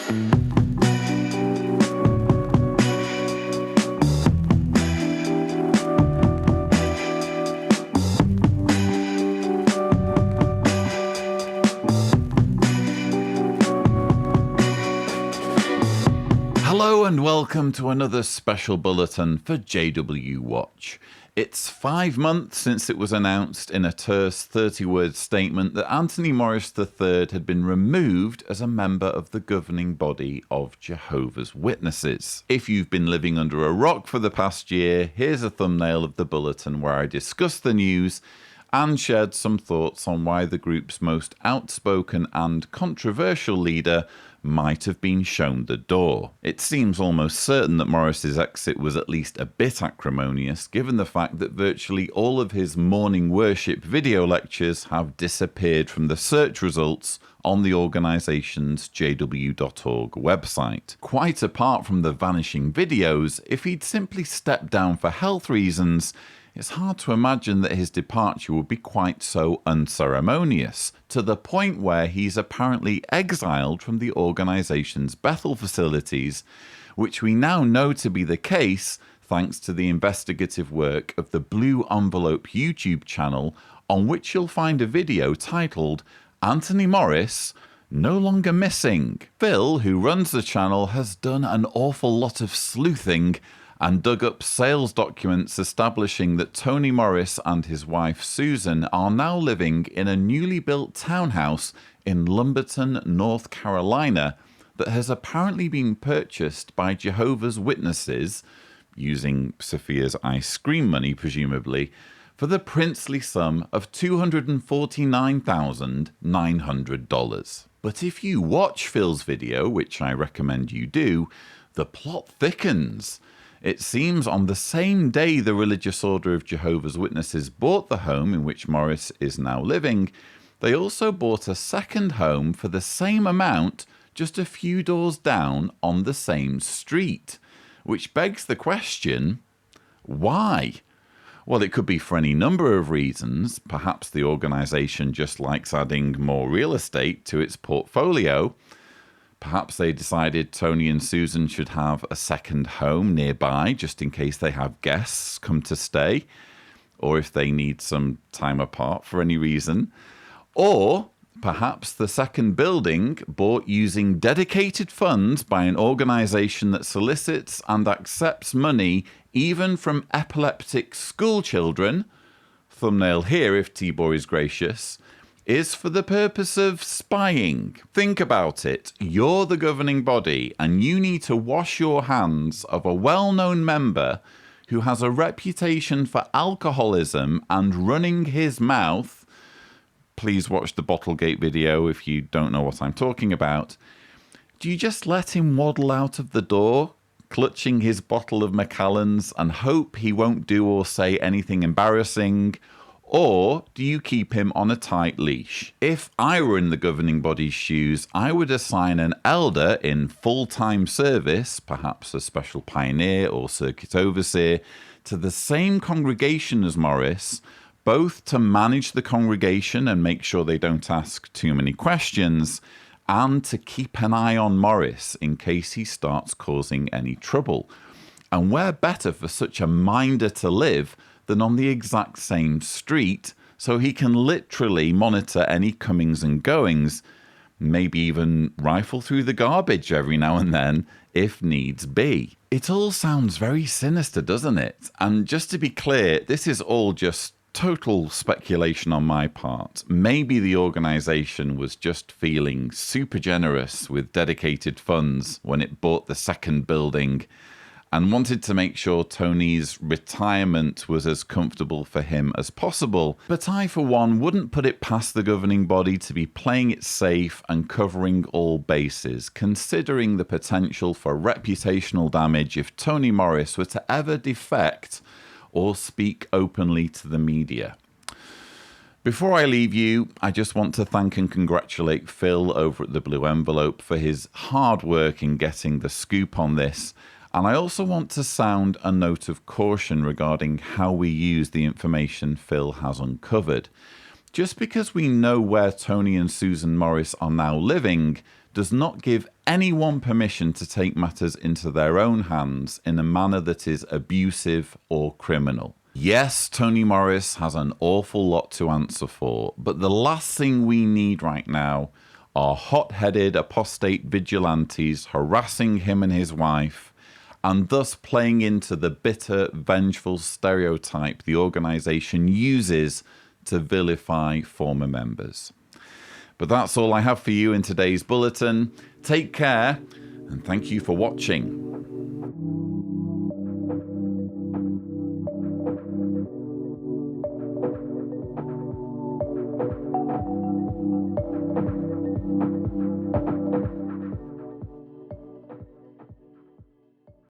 Hello and welcome to another special bulletin for JW Watch. It's 5 months since it was announced in a terse 30-word statement that Anthony Morris III had been removed as a member of the governing body of Jehovah's Witnesses. If you've been living under a rock for the past year, here's a thumbnail of the bulletin where I discuss the news and shared some thoughts on why the group's most outspoken and controversial leader might have been shown the door. It seems almost certain that Morris's exit was at least a bit acrimonious, given the fact that virtually all of his morning worship video lectures have disappeared from the search results on the organisation's jw.org website. Quite apart from the vanishing videos, if he'd simply stepped down for health reasons, it's hard to imagine that his departure would be quite so unceremonious, to the point where he's apparently exiled from the organisation's Bethel facilities, which we now know to be the case thanks to the investigative work of the Blue Envelope YouTube channel, on which you'll find a video titled Anthony Morris No Longer Missing. Phil, who runs the channel, has done an awful lot of sleuthing and dug up sales documents establishing that Tony Morris and his wife Susan are now living in a newly built townhouse in Lumberton, North Carolina, that has apparently been purchased by Jehovah's Witnesses, using Sophia's ice cream money presumably, for the princely sum of $249,900. But if you watch Phil's video, which I recommend you do, the plot thickens. It seems on the same day the Religious Order of Jehovah's Witnesses bought the home in which Morris is now living, they also bought a second home for the same amount just a few doors down on the same street. Which begs the question, why? Well, it could be for any number of reasons. Perhaps the organisation just likes adding more real estate to its portfolio. Perhaps they decided Tony and Susan should have a second home nearby just in case they have guests come to stay, or if they need some time apart for any reason. Or perhaps the second building, bought using dedicated funds by an organisation that solicits and accepts money even from epileptic school children, thumbnail here if Tibor is gracious, is for the purpose of spying. Think about it. You're the governing body and you need to wash your hands of a well-known member who has a reputation for alcoholism and running his mouth. Please watch the Bottlegate video if you don't know what I'm talking about. Do you just let him waddle out of the door, clutching his bottle of Macallan's, and hope he won't do or say anything embarrassing? Or do you keep him on a tight leash? If I were in the governing body's shoes, I would assign an elder in full-time service, perhaps a special pioneer or circuit overseer, to the same congregation as Morris, both to manage the congregation and make sure they don't ask too many questions, and to keep an eye on Morris in case he starts causing any trouble. And where better for such a minder to live than on the exact same street, so he can literally monitor any comings and goings, maybe even rifle through the garbage every now and then, if needs be. It all sounds very sinister, doesn't it? And just to be clear, this is all just total speculation on my part. Maybe the organisation was just feeling super generous with dedicated funds when it bought the second building, and wanted to make sure Tony's retirement was as comfortable for him as possible. But I, for one, wouldn't put it past the governing body to be playing it safe and covering all bases, considering the potential for reputational damage if Tony Morris were to ever defect or speak openly to the media. Before I leave you, I just want to thank and congratulate Phil over at the Blue Envelope for his hard work in getting the scoop on this. And I also want to sound a note of caution regarding how we use the information Phil has uncovered. Just because we know where Tony and Susan Morris are now living does not give anyone permission to take matters into their own hands in a manner that is abusive or criminal. Yes, Tony Morris has an awful lot to answer for, but the last thing we need right now are hot-headed apostate vigilantes harassing him and his wife, and thus playing into the bitter, vengeful stereotype the organisation uses to vilify former members. But that's all I have for you in today's bulletin. Take care, and thank you for watching.